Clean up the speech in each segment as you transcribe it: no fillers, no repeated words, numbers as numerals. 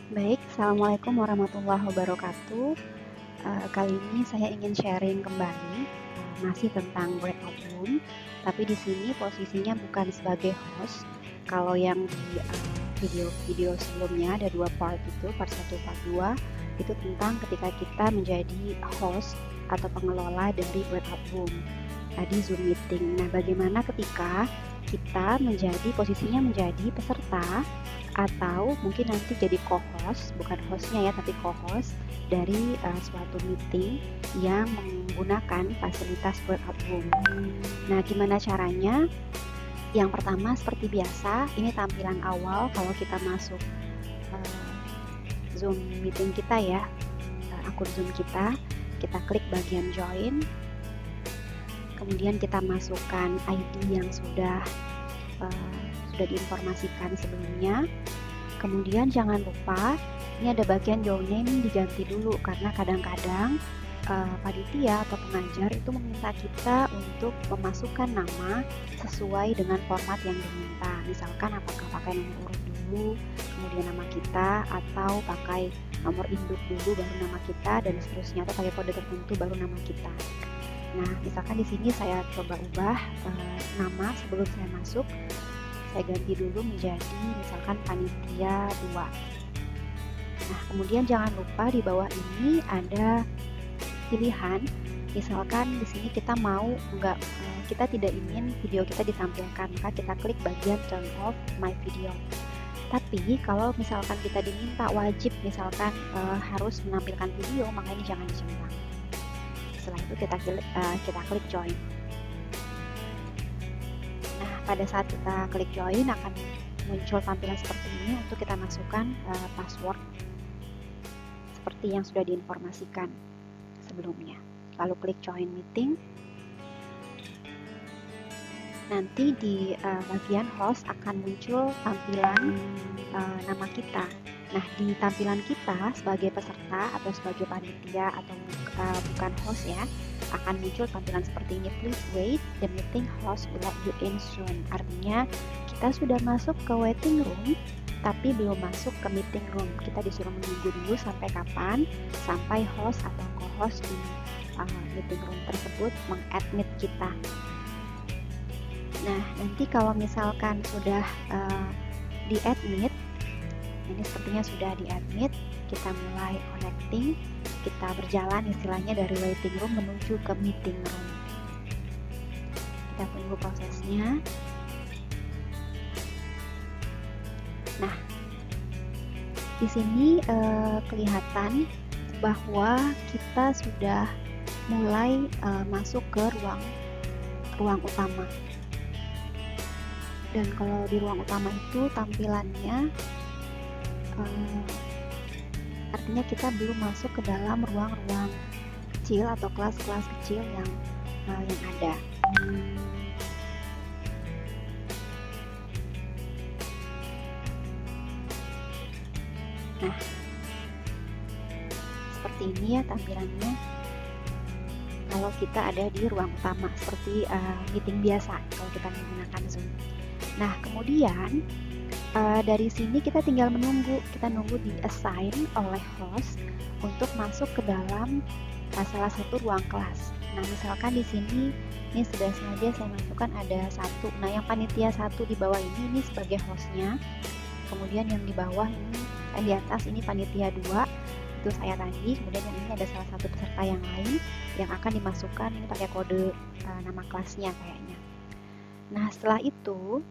Baik, Assalamualaikum warahmatullahi wabarakatuh. Kali ini saya ingin sharing kembali, masih tentang breakout room, tapi di sini posisinya bukan sebagai host. Kalau yang di video-video sebelumnya ada 2 part itu, part 1, part 2, itu tentang ketika kita menjadi host atau pengelola dari breakout room di Zoom meeting. Nah, bagaimana ketika kita posisinya menjadi peserta atau mungkin nanti jadi co-host, bukan hostnya ya, tapi co-host dari suatu meeting yang menggunakan fasilitas breakout room. Nah, gimana caranya? Yang pertama, seperti biasa, ini tampilan awal kalau kita masuk Zoom meeting kita ya, akun Zoom kita klik bagian join, kemudian kita masukkan ID yang sudah diinformasikan sebelumnya. Kemudian jangan lupa ini ada bagian your name diganti dulu, karena kadang-kadang panitia atau pengajar itu meminta kita untuk memasukkan nama sesuai dengan format yang diminta. Misalkan apakah pakai nomor urut dulu, kemudian nama kita, atau pakai nomor induk dulu baru nama kita, dan seterusnya, atau pakai kode tertentu baru nama kita. Nah, misalkan di sini saya coba ubah nama sebelum saya masuk. Saya ganti dulu menjadi misalkan panitia 2. Nah, kemudian jangan lupa di bawah ini ada pilihan. Misalkan di sini kita kita tidak ingin video kita ditampilkan, maka kita klik bagian turn off my video. Tapi kalau misalkan kita diminta wajib misalkan harus menampilkan video, maka ini jangan dicentang. Setelah itu kita klik join. Pada saat kita klik join akan muncul tampilan seperti ini untuk kita masukkan password seperti yang sudah diinformasikan sebelumnya. Lalu klik join meeting. Nanti di bagian host akan muncul tampilan nama kita. Nah, di tampilan kita sebagai peserta atau sebagai panitia atau bukan host ya, akan muncul tampilan seperti ini. Please wait, the meeting host will let you in soon. Artinya kita sudah masuk ke waiting room tapi belum masuk ke meeting room. Kita disuruh menunggu dulu sampai kapan? Sampai host atau co-host di meeting room tersebut mengadmit kita. Nah, nanti kalau misalkan sudah di-admit, ini sepertinya sudah di-admit, kita mulai connecting, kita berjalan istilahnya dari waiting room menuju ke meeting room. Kita tunggu prosesnya. Nah, di sini kelihatan bahwa kita sudah mulai masuk ke ruang utama. Dan kalau di ruang utama itu tampilannya artinya kita belum masuk ke dalam ruang-ruang kecil atau kelas-kelas kecil yang ada. Nah, seperti ini ya tampilannya kalau kita ada di ruang utama, seperti meeting biasa kalau kita menggunakan Zoom. Nah, kemudian dari sini kita tinggal menunggu, kita nunggu di assign oleh host untuk masuk ke dalam salah satu ruang kelas. Nah, misalkan di sini ini sudah sengaja saya masukkan ada 1. Nah, yang panitia 1 di bawah ini sebagai hostnya. Kemudian yang di bawah ini, di atas ini panitia 2, itu saya tadi. Kemudian yang ini ada salah satu peserta yang lain yang akan dimasukkan, ini pakai kode nama kelasnya kayaknya. Nah, setelah itu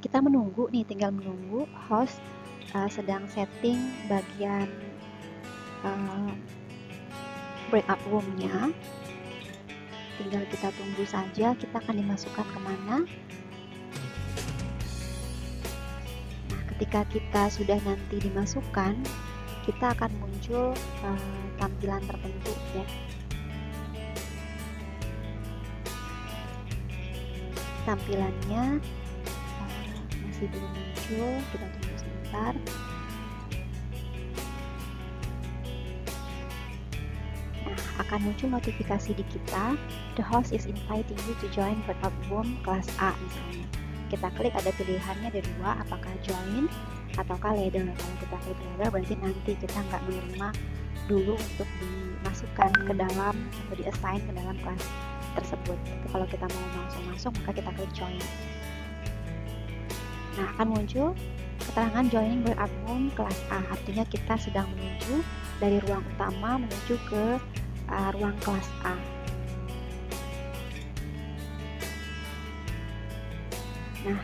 kita menunggu nih, tinggal menunggu host sedang setting bagian breakout room-nya. Tinggal kita tunggu saja, kita akan dimasukkan kemana. Nah, ketika kita sudah nanti dimasukkan, kita akan muncul tampilan tertentu ya. Tampilannya masih belum muncul, kita tunggu sebentar. Nah, akan muncul notifikasi di kita, the host is inviting you to join breakout room kelas A misalnya. Kita klik, ada pilihannya ada 2, apakah join ataukah ladder. Kalau kita klik ladder berarti nanti kita nggak menerima dulu untuk dimasukkan ke dalam atau di-assign ke dalam kelas tersebut. Tapi kalau kita mau langsung masuk maka kita klik join. Nah, akan muncul keterangan joining breakout room kelas A, artinya kita sedang menuju dari ruang utama menuju ke ruang kelas A. Nah,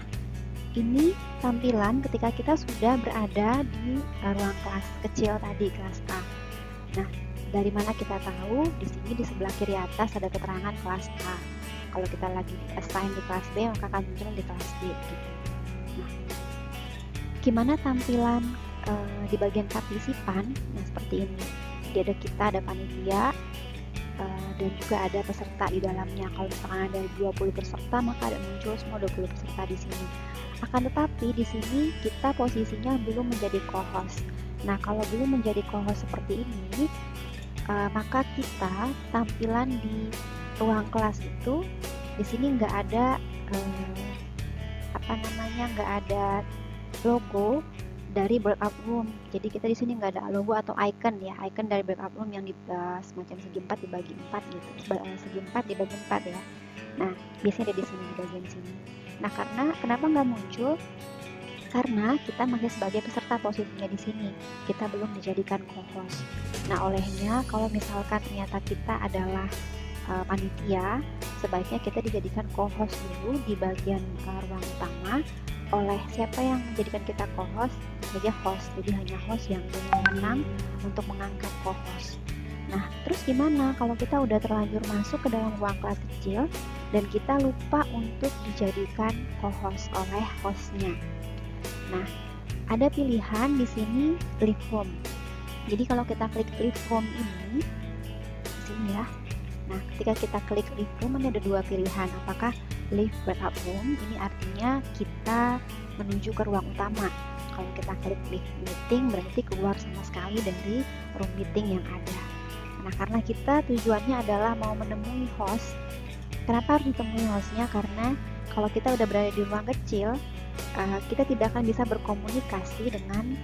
ini tampilan ketika kita sudah berada di ruang kelas kecil tadi, kelas A. Nah, dari mana kita tahu? Di sini di sebelah kiri atas ada keterangan kelas A. Kalau kita lagi assign di kelas B, maka akan muncul di kelas D gitu. Nah, gimana tampilan di bagian partisipan? Nah, seperti ini. Jadi ada kita, ada panitia, dan juga ada peserta di dalamnya. Kalau misalkan ada 20 peserta, maka ada muncul semua 20 peserta di sini. Akan tetapi di sini kita posisinya belum menjadi co-host. Nah, kalau belum menjadi co-host seperti ini, maka kita tampilan di ruang kelas itu di sini nggak ada nggak ada logo dari breakout room. Jadi kita di sini nggak ada logo atau icon ya, icon dari breakout room yang di semacam segi 4 dibagi 4 gitu, segi 4 dibagi 4 ya. Nah, biasanya ada di sini, di bagian sini. Nah, kenapa nggak muncul? Karena kita masih sebagai peserta posisinya di sini, kita belum dijadikan co-host. Nah, olehnya kalau misalkan ternyata kita adalah panitia, sebaiknya kita dijadikan co-host dulu di bagian ruang utama. Oleh siapa yang menjadikan kita co-host? Saja host, jadi hanya host yang punya wewenang untuk mengangkat co-host. Nah, terus gimana kalau kita udah terlanjur masuk ke dalam ruang kelas kecil dan kita lupa untuk dijadikan co-host oleh hostnya? Nah, ada pilihan di sini leave room. Jadi kalau kita klik leave room ini, di sini ya. Nah, ketika kita klik leave room, ini ada dua pilihan. Apakah leave breakout room, ini artinya kita menuju ke ruang utama. Kalau kita klik leave meeting, berarti keluar sama sekali dari room meeting yang ada. Nah, karena kita tujuannya adalah mau menemui host. Kenapa harus ditemui hostnya? Karena kalau kita udah berada di ruang kecil, kita tidak akan bisa berkomunikasi dengan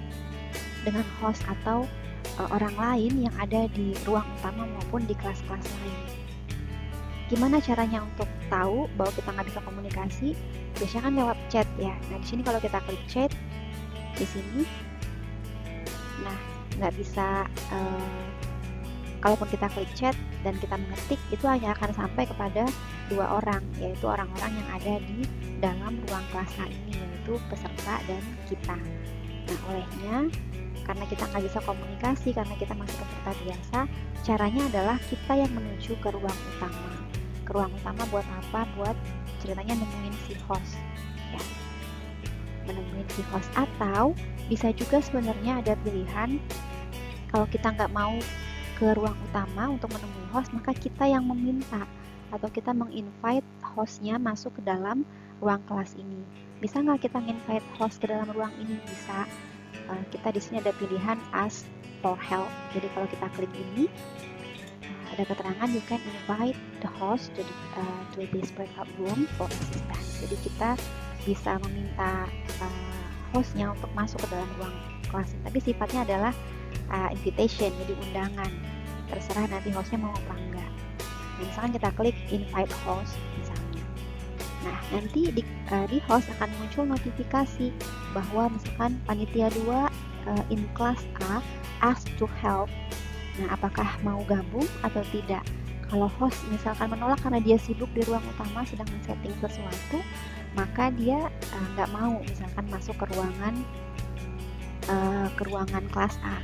host atau orang lain yang ada di ruang utama maupun di kelas-kelas lain. Gimana caranya untuk tahu bahwa kita nggak bisa komunikasi? Biasanya kan lewat chat ya. Nah, di sini kalau kita klik chat di sini, nah nggak bisa. Kalaupun kita klik chat dan kita mengetik, itu hanya akan sampai kepada dua orang, yaitu orang-orang yang ada di dalam ruang kelas A ini, yaitu peserta dan kita. Nah, olehnya karena kita nggak bisa komunikasi, karena kita masih peserta biasa, caranya adalah kita yang menuju ke ruang utama. Ke ruang utama buat apa? Buat ceritanya nemuin si host ya. Menemuin si host, atau bisa juga sebenarnya ada pilihan kalau kita nggak mau ke ruang utama untuk menemui host, maka kita yang meminta atau kita menginvite hostnya masuk ke dalam ruang kelas ini. Bisa nggak kita invite host ke dalam ruang ini? Bisa. Kita di sini ada pilihan ask for help. Jadi kalau kita klik ini, ada keterangan you can invite the host to this breakout room for assistance. Jadi kita bisa meminta hostnya untuk masuk ke dalam ruang kelas ini. Tapi sifatnya adalah invitation, jadi undangan. Terserah nanti hostnya mau apa enggak. Nah, misalkan kita klik invite host misalnya. Nah, nanti di host akan muncul notifikasi bahwa misalkan panitia 2 in class A ask to help. Nah, apakah mau gabung atau tidak? Kalau host misalkan menolak karena dia sibuk di ruang utama sedang men-setting sesuatu, maka dia nggak mau misalkan masuk ke ruangan kelas A.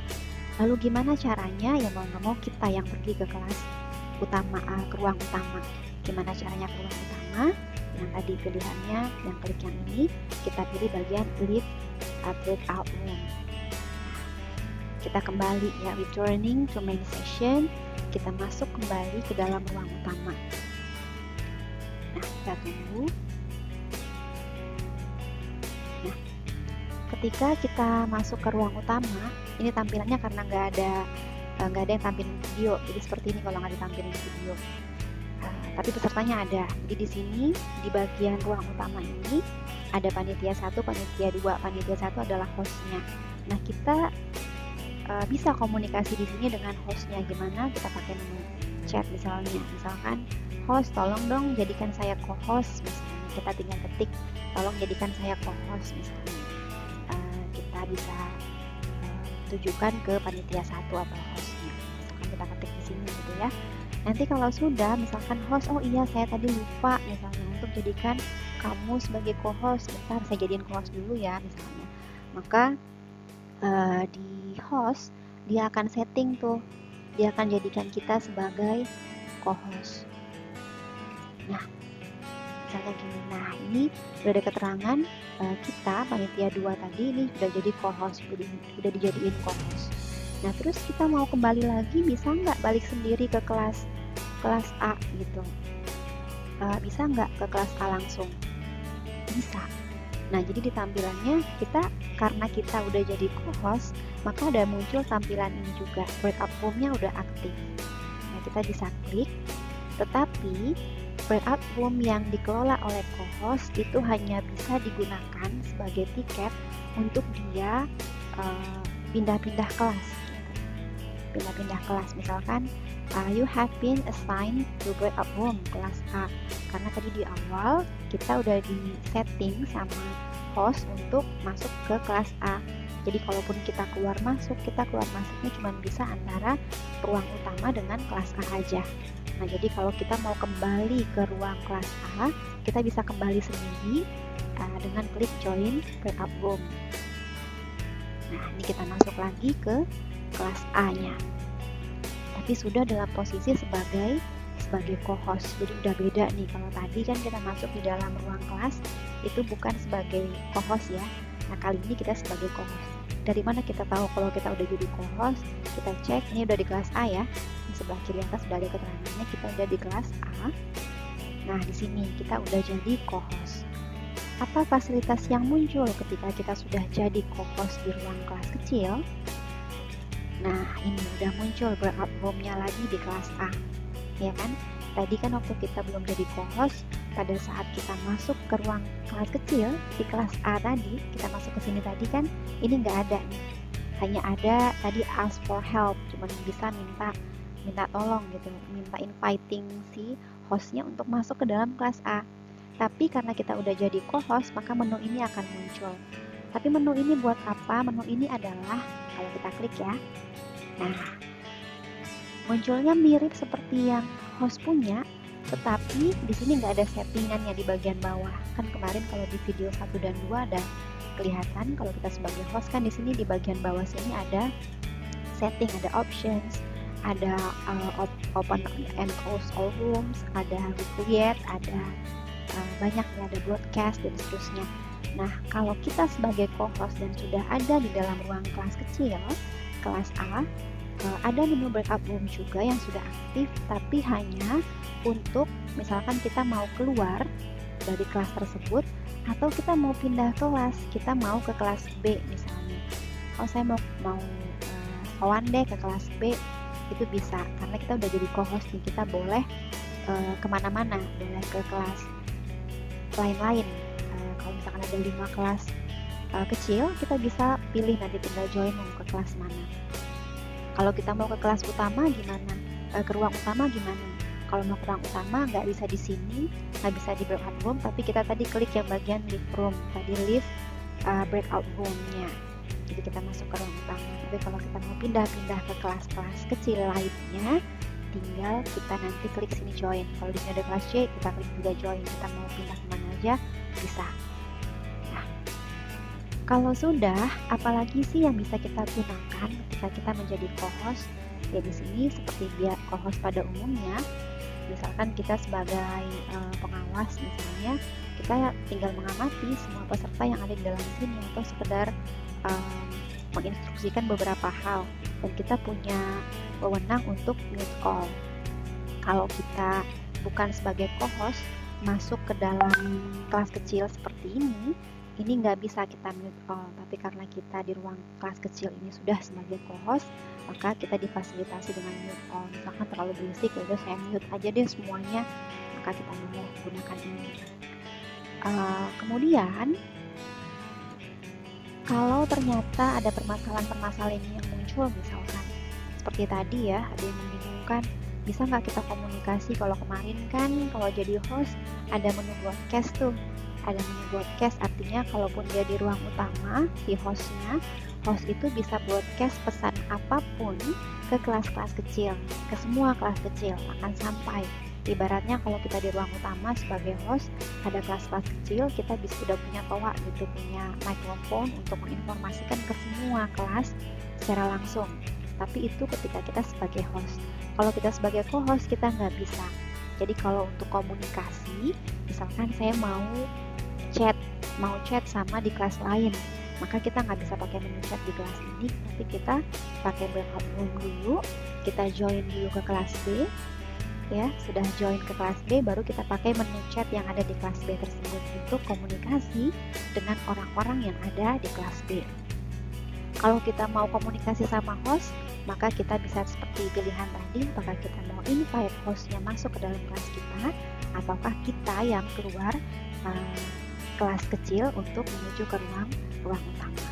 Lalu gimana caranya? Ya mau nggak mau kita yang pergi ke kelas utama, ke ruang utama. Gimana caranya ke ruang utama? Yang tadi pilihannya, yang klik yang ini, kita pilih bagian leave breakout room. Kita kembali ya, returning to main session. Kita masuk kembali ke dalam ruang utama. Nah, kita tunggu. Nah, ketika kita masuk ke ruang utama, ini tampilannya karena nggak ada yang tampilin video, jadi seperti ini kalau nggak ditampilin video. tapi pesertanya ada. Jadi di sini di bagian ruang utama ini ada panitia 1, panitia 2. Panitia 1 adalah hostnya. Nah, kita bisa komunikasi di sini dengan hostnya. Gimana? Kita pakai menu chat misalnya. Misalkan, host tolong dong jadikan saya co-host misalnya. Kita tinggal ketik, tolong jadikan saya co-host misalnya. Kita bisa tujukan ke panitia 1 atau hostnya. Misalkan kita ketik di sini gitu ya. Nanti kalau sudah, misalkan host, oh iya saya tadi lupa misalnya untuk jadikan kamu sebagai co-host. Bentar, saya jadiin co-host dulu ya misalnya. Maka di host dia akan setting tuh, dia akan jadikan kita sebagai co-host. Nah, misalnya gini. Nah, ini sudah ada keterangan kita panitia 2 tadi ini sudah jadi co-host, sudah dijadiin co-host. Nah, terus kita mau kembali lagi, bisa nggak balik sendiri ke kelas A gitu? Bisa nggak ke kelas A langsung? Bisa. Nah, jadi di tampilannya karena kita udah jadi co-host, maka ada muncul tampilan ini juga, breakout room-nya udah aktif. Nah, kita bisa klik, tetapi breakout room yang dikelola oleh co-host itu hanya bisa digunakan sebagai tiket untuk dia pindah-pindah kelas. Pindah-pindah kelas, misalkan you have been assigned to breakout room kelas A, karena tadi di awal kita udah di setting sama host untuk masuk ke kelas A. Jadi kalaupun kita keluar masuknya cuma bisa antara ruang utama dengan kelas A aja. Nah, jadi kalau kita mau kembali ke ruang kelas A, kita bisa kembali sendiri dengan klik join breakout room. Nah, ini kita masuk lagi ke kelas A-nya. Tapi sudah dalam posisi sebagai co-host. Jadi udah beda nih. Kalau tadi kan kita masuk di dalam ruang kelas itu bukan sebagai co-host ya. Nah, kali ini kita sebagai co-host. Dari mana kita tahu kalau kita udah jadi co-host? Kita cek, ini udah di kelas A ya. Di sebelah kiri atas sudah ada keterangannya kita udah di kelas A. Nah, di sini kita udah jadi co-host. Apa fasilitas yang muncul ketika kita sudah jadi co-host di ruang kelas kecil? Nah, ini udah muncul breakout room-nya lagi di kelas A. Ya kan? Tadi kan waktu kita belum jadi co-host, pada saat kita masuk ke ruang kelas kecil di kelas A tadi, kita masuk ke sini tadi kan, ini nggak ada nih. Hanya ada tadi ask for help, cuma bisa minta tolong gitu, minta inviting si hostnya untuk masuk ke dalam kelas A. Tapi karena kita udah jadi co-host, maka menu ini akan muncul. Tapi menu ini buat apa? Menu ini adalah, kalau kita klik ya, nah, munculnya mirip seperti yang host punya, tetapi di sini nggak ada settingannya di bagian bawah. Kan kemarin kalau di video 1 dan 2 ada kelihatan kalau kita sebagai host kan di sini di bagian bawah sini ada setting, ada options, ada open and close all rooms, ada create, ada banyak ya, ada broadcast dan seterusnya. Nah, kalau kita sebagai co-host dan sudah ada di dalam ruang kelas kecil, kelas A, ada menu breakout room juga yang sudah aktif, tapi hanya untuk misalkan kita mau keluar dari kelas tersebut atau kita mau pindah kelas, kita mau ke kelas B misalnya. Oh, saya mau kawan deh ke kelas B, itu bisa karena kita udah jadi co-host nih, kita boleh kemana-mana, boleh ke kelas lain-lain. Kalau misalkan ada 5 kelas kecil, kita bisa pilih nanti tinggal join mau ke kelas mana. Kalau kita mau ke kelas utama gimana? Ke ruang utama gimana? Kalau mau ke ruang utama nggak bisa di sini, nggak bisa di breakout room, tapi kita tadi klik yang bagian live room, tadi live breakout room-nya. Jadi kita masuk ke ruang utama. Tapi kalau kita mau pindah-pindah ke kelas-kelas kecil lainnya, tinggal kita nanti klik sini join. Kalau di sini ada kelas C, kita klik juga join. Kita mau pindah kemana aja bisa. Nah, kalau sudah, apalagi sih yang bisa kita gunakan ketika kita menjadi co-host? Ya di sini seperti dia co-host pada umumnya. Misalkan kita sebagai pengawas misalnya, kita tinggal mengamati semua peserta yang ada di dalam sini atau sekedar menginstruksikan beberapa hal, dan kita punya wewenang untuk mute call. Kalau kita bukan sebagai co-host masuk ke dalam kelas kecil seperti ini, ini nggak bisa kita mute all, tapi karena kita di ruang kelas kecil ini sudah sebagai co-host, maka kita difasilitasi dengan mute all. Misalkan terlalu berisik, ya udah saya mute aja deh semuanya, maka kita boleh gunakan ini. Kemudian kalau ternyata ada permasalahan-permasalahan yang muncul, misalkan seperti tadi ya, ada yang membingungkan, bisa nggak kita komunikasi? Kalau kemarin kan kalau jadi host ada menu broadcast tuh, ada menu broadcast, artinya kalaupun dia di ruang utama, si hostnya, host itu bisa broadcast pesan apapun ke kelas-kelas kecil, ke semua kelas kecil akan sampai. Ibaratnya kalau kita di ruang utama sebagai host, ada kelas-kelas kecil, kita bisa udah punya toa gitu, punya mikrofon untuk menginformasikan ke semua kelas secara langsung. Tapi itu ketika kita sebagai host. Kalau kita sebagai co-host, kita nggak bisa. Jadi kalau untuk komunikasi, misalkan saya mau chat sama di kelas lain, maka kita nggak bisa pakai menu chat di kelas ini, tapi kita pakai breakout room dulu, kita join dulu ke kelas B, ya sudah join ke kelas B, baru kita pakai menu chat yang ada di kelas B tersebut untuk komunikasi dengan orang-orang yang ada di kelas B. Kalau kita mau komunikasi sama host, maka kita bisa seperti pilihan tadi, apakah kita mau invite hostnya masuk ke dalam kelas kita, ataukah kita yang keluar kelas kecil untuk menuju ke ruang utama.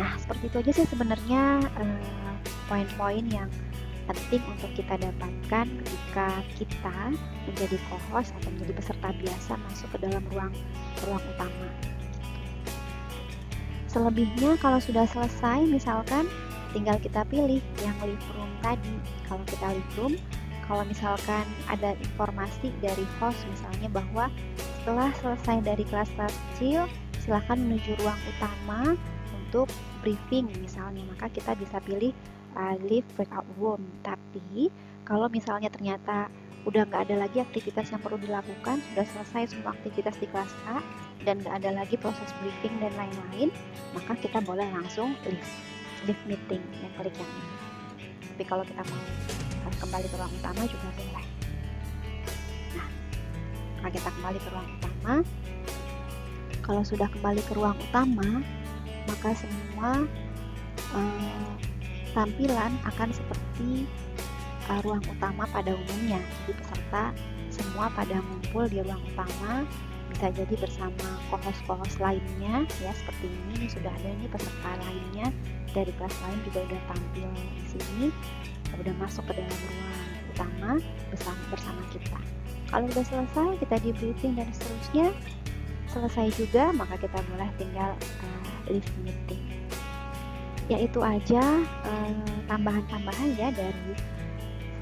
Nah, seperti itu aja sih sebenarnya poin-poin yang penting untuk kita dapatkan ketika kita menjadi co-host atau menjadi peserta biasa masuk ke dalam ruang utama. Selebihnya kalau sudah selesai, misalkan tinggal kita pilih yang live room tadi. Kalau kita live room, kalau misalkan ada informasi dari host misalnya bahwa setelah selesai dari kelas-kelas kecil, silakan menuju ruang utama untuk briefing misalnya, maka kita bisa pilih live breakout room. Tapi kalau misalnya ternyata udah nggak ada lagi aktivitas yang perlu dilakukan, sudah selesai semua aktivitas di kelas A dan nggak ada lagi proses briefing dan lain-lain, maka kita boleh langsung live meeting dan klik yang ini. Tapi kalau kita mau kembali ke ruang utama juga boleh. Nah, kalau kita kembali ke ruang utama, kalau sudah kembali ke ruang utama, maka semua tampilan akan seperti ruang utama pada umumnya. Jadi peserta semua pada ngumpul di ruang utama, bisa jadi bersama co-host lainnya ya, seperti ini sudah ada ini peserta lainnya dari kelas lain juga udah tampil di sini, udah masuk ke dalam ruang utama bersama kita. Kalau udah selesai, kita di briefing dan seterusnya selesai juga, maka kita boleh tinggal live meeting. Ya itu aja tambahan-tambahan ya dari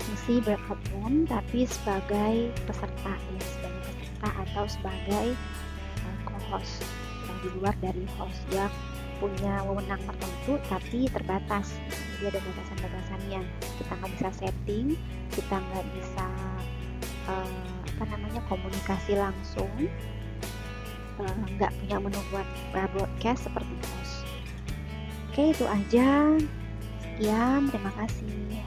fungsi breakout room, tapi sebagai peserta ya, sebagai peserta atau sebagai co-host yang di luar dari host yang punya wewenang tertentu tapi terbatas. Jadi ada batasan-batasannya. Kita nggak bisa setting, kita nggak bisa komunikasi langsung, nggak punya menu buat broadcast seperti host. Oke, itu aja. Sekian, terima kasih.